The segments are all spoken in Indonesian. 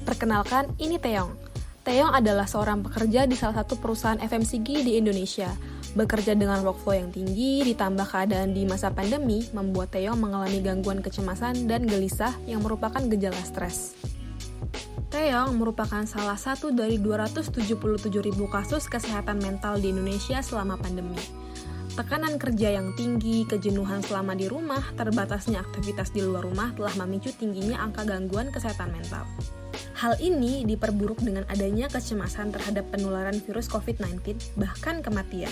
Perkenalkan, ini Teong. Teong adalah seorang pekerja di salah satu perusahaan FMCG di Indonesia. Bekerja dengan workflow yang tinggi, ditambah keadaan di masa pandemi, membuat Teong mengalami gangguan kecemasan dan gelisah yang merupakan gejala stres. Teong merupakan salah satu dari 277.000 kasus kesehatan mental di Indonesia selama pandemi. Tekanan kerja yang tinggi, kejenuhan selama di rumah, terbatasnya aktivitas di luar rumah telah memicu tingginya angka gangguan kesehatan mental. Hal ini diperburuk dengan adanya kecemasan terhadap penularan virus COVID-19, bahkan kematian.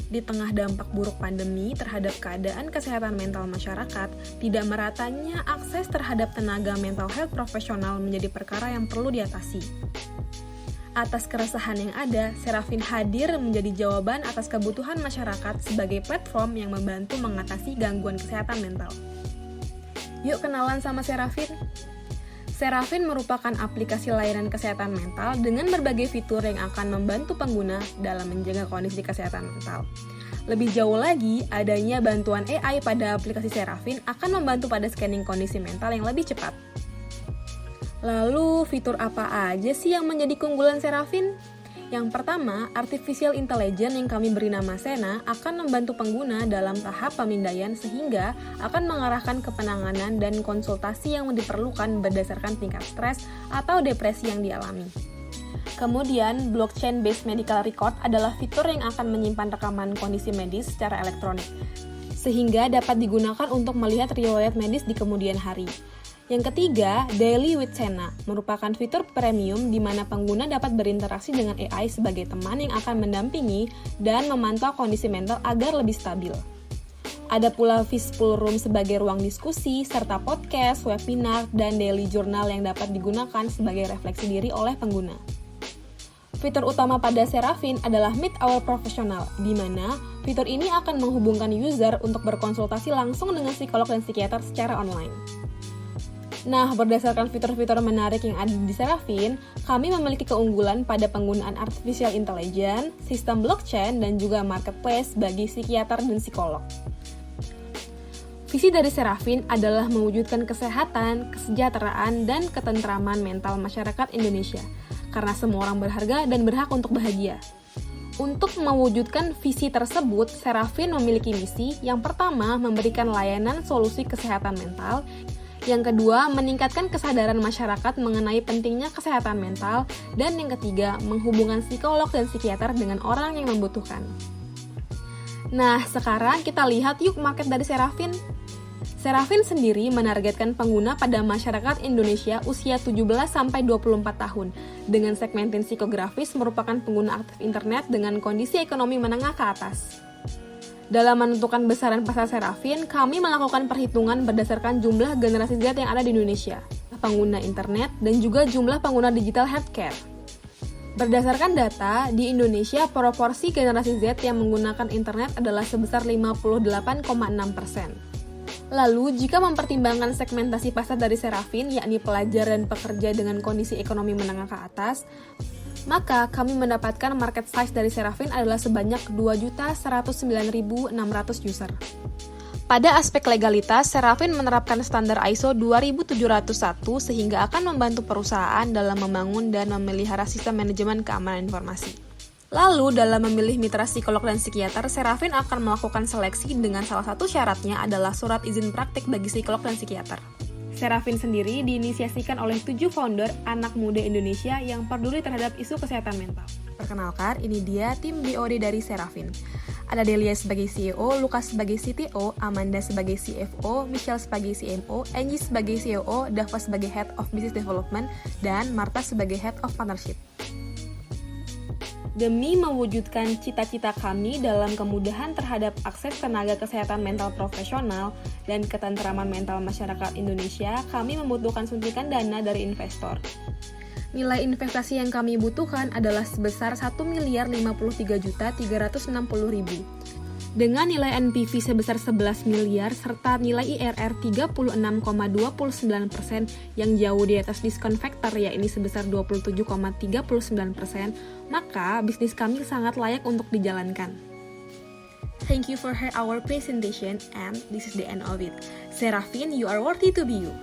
Di tengah dampak buruk pandemi terhadap keadaan kesehatan mental masyarakat, tidak meratanya akses terhadap tenaga mental health profesional menjadi perkara yang perlu diatasi. Atas keresahan yang ada, Serafin hadir menjadi jawaban atas kebutuhan masyarakat sebagai platform yang membantu mengatasi gangguan kesehatan mental. Yuk kenalan sama Serafin! Serafin merupakan aplikasi layanan kesehatan mental dengan berbagai fitur yang akan membantu pengguna dalam menjaga kondisi kesehatan mental. Lebih jauh lagi, adanya bantuan AI pada aplikasi Serafin akan membantu pada scanning kondisi mental yang lebih cepat. Lalu, fitur apa aja sih yang menjadi keunggulan Serafin? Yang pertama, Artificial Intelligence yang kami beri nama Sena akan membantu pengguna dalam tahap pemindaian sehingga akan mengarahkan ke penanganan dan konsultasi yang diperlukan berdasarkan tingkat stres atau depresi yang dialami. Kemudian, Blockchain-Based Medical Record adalah fitur yang akan menyimpan rekaman kondisi medis secara elektronik, sehingga dapat digunakan untuk melihat riwayat medis di kemudian hari. Yang ketiga, Daily with Sena merupakan fitur premium di mana pengguna dapat berinteraksi dengan AI sebagai teman yang akan mendampingi dan memantau kondisi mental agar lebih stabil. Ada pula Fishbowl Room sebagai ruang diskusi, serta podcast, webinar, dan daily journal yang dapat digunakan sebagai refleksi diri oleh pengguna. Fitur utama pada Serafin adalah Meet Our Professional, di mana fitur ini akan menghubungkan user untuk berkonsultasi langsung dengan psikolog dan psikiater secara online. Nah, berdasarkan fitur-fitur menarik yang ada di Serafin, kami memiliki keunggulan pada penggunaan Artificial Intelligence, sistem blockchain, dan juga marketplace bagi psikiater dan psikolog. Visi dari Serafin adalah mewujudkan kesehatan, kesejahteraan, dan ketentraman mental masyarakat Indonesia, karena semua orang berharga dan berhak untuk bahagia. Untuk mewujudkan visi tersebut, Serafin memiliki misi yang pertama memberikan layanan solusi kesehatan mental, yang kedua, meningkatkan kesadaran masyarakat mengenai pentingnya kesehatan mental. Dan yang ketiga, menghubungkan psikolog dan psikiater dengan orang yang membutuhkan. Nah, sekarang kita lihat yuk market dari Serafin. Serafin sendiri menargetkan pengguna pada masyarakat Indonesia usia 17-24 tahun. Dengan segmentin psikografis merupakan pengguna aktif internet dengan kondisi ekonomi menengah ke atas. Dalam menentukan besaran pasar Serafin, kami melakukan perhitungan berdasarkan jumlah generasi Z yang ada di Indonesia, pengguna internet, dan juga jumlah pengguna digital healthcare. Berdasarkan data, di Indonesia proporsi generasi Z yang menggunakan internet adalah sebesar 58,6%. Lalu, jika mempertimbangkan segmentasi pasar dari Serafin, yakni pelajar dan pekerja dengan kondisi ekonomi menengah ke atas, maka kami mendapatkan market size dari Serafin adalah sebanyak 2.109.600 user. Pada aspek legalitas, Serafin menerapkan standar ISO 27701 sehingga akan membantu perusahaan dalam membangun dan memelihara sistem manajemen keamanan informasi. Lalu, dalam memilih mitra psikolog dan psikiater, Serafin akan melakukan seleksi dengan salah satu syaratnya adalah surat izin praktik bagi psikolog dan psikiater. Serafin sendiri diinisiasikan oleh 7 founder anak muda Indonesia yang peduli terhadap isu kesehatan mental. Perkenalkan, ini dia tim BOD dari Serafin. Ada Delia sebagai CEO, Lukas sebagai CTO, Amanda sebagai CFO, Michelle sebagai CMO, Angie sebagai COO, Dava sebagai Head of Business Development, dan Marta sebagai Head of Partnership. Demi mewujudkan cita-cita kami dalam kemudahan terhadap akses tenaga kesehatan mental profesional dan ketentraman mental masyarakat Indonesia, kami membutuhkan suntikan dana dari investor. Nilai investasi yang kami butuhkan adalah sebesar 1.053.360.000. Dengan nilai NPV sebesar 11 miliar serta nilai IRR 36,29% yang jauh di atas diskon faktor yakni sebesar 27,39%, maka bisnis kami sangat layak untuk dijalankan. Thank you for our presentation and this is the end of it. Serafin, you are worthy to be you.